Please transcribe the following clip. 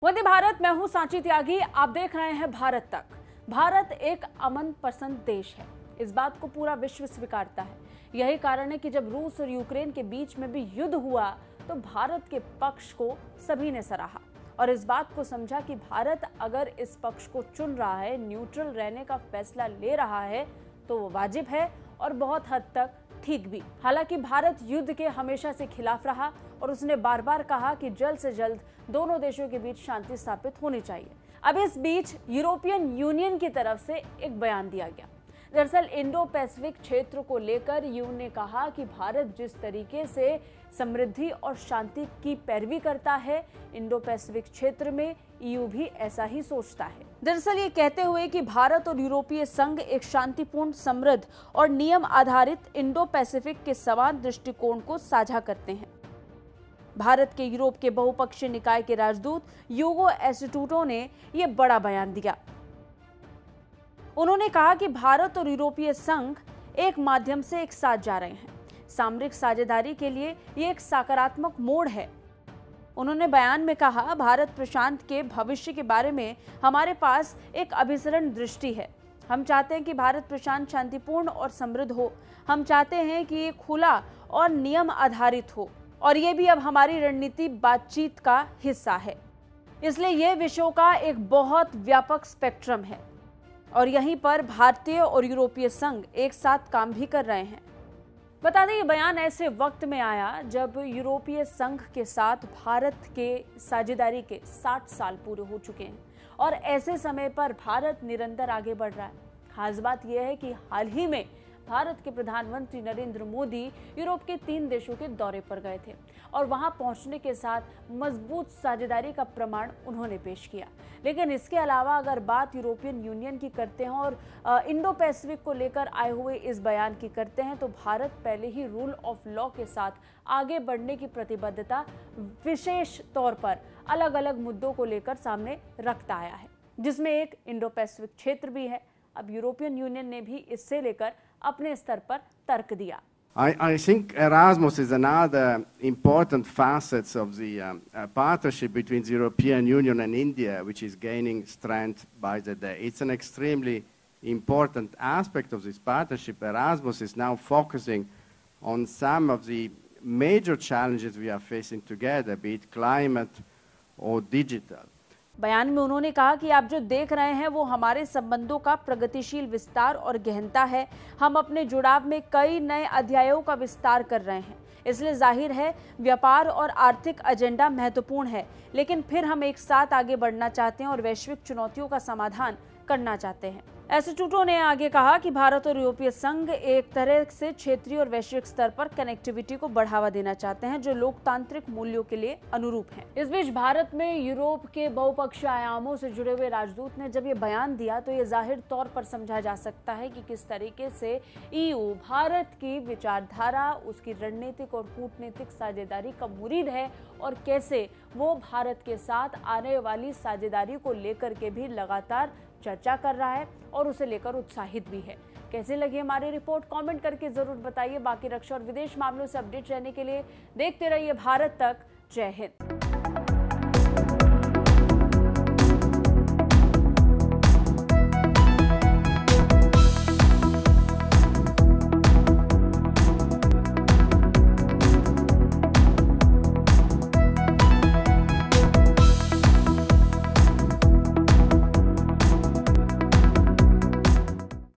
वंदे भारत, मैं हूं सांची त्यागी। आप देख रहे हैं भारत तक। भारत एक अमन पसंद देश है, इस बात को पूरा विश्व स्वीकारता है। यही कारण है कि जब रूस और यूक्रेन के बीच में भी युद्ध हुआ तो भारत के पक्ष को सभी ने सराहा और इस बात को समझा कि भारत अगर इस पक्ष को चुन रहा है, न्यूट्रल रहने का फैसला ले रहा है तो वो वाजिब है और बहुत हद तक ठीक भी। हालांकि भारत युद्ध के हमेशा से खिलाफ रहा और उसने बार बार कहा कि जल्द से जल्द दोनों देशों के बीच शांति स्थापित होनी चाहिए। अब इस बीच यूरोपियन यूनियन की तरफ से एक बयान दिया गया। दरअसल इंडो पैसिफिक क्षेत्र को लेकर यूएन ने कहा कि भारत जिस तरीके से समृद्धि और शांति की पैरवी करता है, इंडो पैसिफिक क्षेत्र में ईयू भी ऐसा ही सोचता है। दरअसल ये कहते हुए कि भारत और यूरोपीय संघ एक शांतिपूर्ण, समृद्ध और नियम आधारित इंडो पैसिफिक के समान दृष्टिकोण को साझा करते हैं। भारत के यूरोप के बहुपक्षीय निकाय के राजदूत यूगो एस्टूटो ने यह बड़ा बयान दिया। उन्होंने कहा कि भारत और यूरोपीय संघ एक माध्यम से एक साथ जा रहे हैं। सामरिक साझेदारी के लिए ये एक सकारात्मक मोड़ है। उन्होंने बयान में कहा, भारत प्रशांत के भविष्य के बारे में हमारे पास एक अभिसरण दृष्टि है। हम चाहते हैं कि भारत प्रशांत शांतिपूर्ण और समृद्ध हो। हम चाहते हैं कि ये खुला और नियम आधारित हो और ये भी अब हमारी रणनीति बातचीत का हिस्सा है। इसलिए ये विषयों का एक बहुत व्यापक स्पेक्ट्रम है और यहीं पर भारतीय और यूरोपीय संघ एक साथ काम भी कर रहे हैं। बता दें, ये बयान ऐसे वक्त में आया जब यूरोपीय संघ के साथ भारत के साझेदारी के 60 साल पूरे हो चुके हैं और ऐसे समय पर भारत निरंतर आगे बढ़ रहा है। खास बात यह है कि हाल ही में भारत के प्रधानमंत्री नरेंद्र मोदी यूरोप के 3 देशों के दौरे पर गए थे और वहां पहुंचने के साथ मजबूत साझेदारी का प्रमाण उन्होंने पेश किया। लेकिन इसके अलावा अगर बात यूरोपियन यूनियन की करते हैं और इंडो पैसिफिक को लेकर आए हुए इस बयान की करते हैं तो भारत पहले ही रूल ऑफ लॉ के साथ आगे बढ़ने की प्रतिबद्धता विशेष तौर पर अलग अलग मुद्दों को लेकर सामने रखता आया है, जिसमें एक इंडो पैसिफिक क्षेत्र भी है। अब यूरोपियन यूनियन ने भी इससे लेकर अपने स्तर पर तर्क दिया। I think Erasmus is another important facet of the partnership between the European Union and India, which is gaining strength by the day. It's an extremely important aspect of this partnership. Erasmus is now focusing on some of the major challenges we are facing together, be it climate or digital. बयान में उन्होंने कहा कि आप जो देख रहे हैं वो हमारे संबंधों का प्रगतिशील विस्तार और गहनता है। हम अपने जुड़ाव में कई नए अध्यायों का विस्तार कर रहे हैं। इसलिए जाहिर है व्यापार और आर्थिक एजेंडा महत्वपूर्ण है, लेकिन फिर हम एक साथ आगे बढ़ना चाहते हैं और वैश्विक चुनौतियों का समाधान करना चाहते हैं। एस्टूटो ने आगे कहा कि भारत और यूरोपीय संघ एक तरह से क्षेत्रीय और वैश्विक स्तर पर कनेक्टिविटी को बढ़ावा देना चाहते हैं जो लोकतांत्रिक मूल्यों के लिए अनुरूप है। इस बीच भारत में यूरोप के बहुपक्षीय आयामों से जुड़े हुए राजदूत ने जब ये बयान दिया तो ये जाहिर तौर पर समझा जा सकता है कि किस तरीके से ईयू भारत की विचारधारा, उसकी रणनीतिक और कूटनीतिक साझेदारी का मुरीद है और कैसे वो भारत के साथ आने वाली साझेदारी को लेकर के भी लगातार चर्चा कर रहा है और उसे लेकर उत्साहित भी है। कैसे लगी हमारी रिपोर्ट, कमेंट करके जरूर बताइए। बाकी रक्षा और विदेश मामलों से अपडेट रहने के लिए देखते रहिए भारत तक। जय हिंद।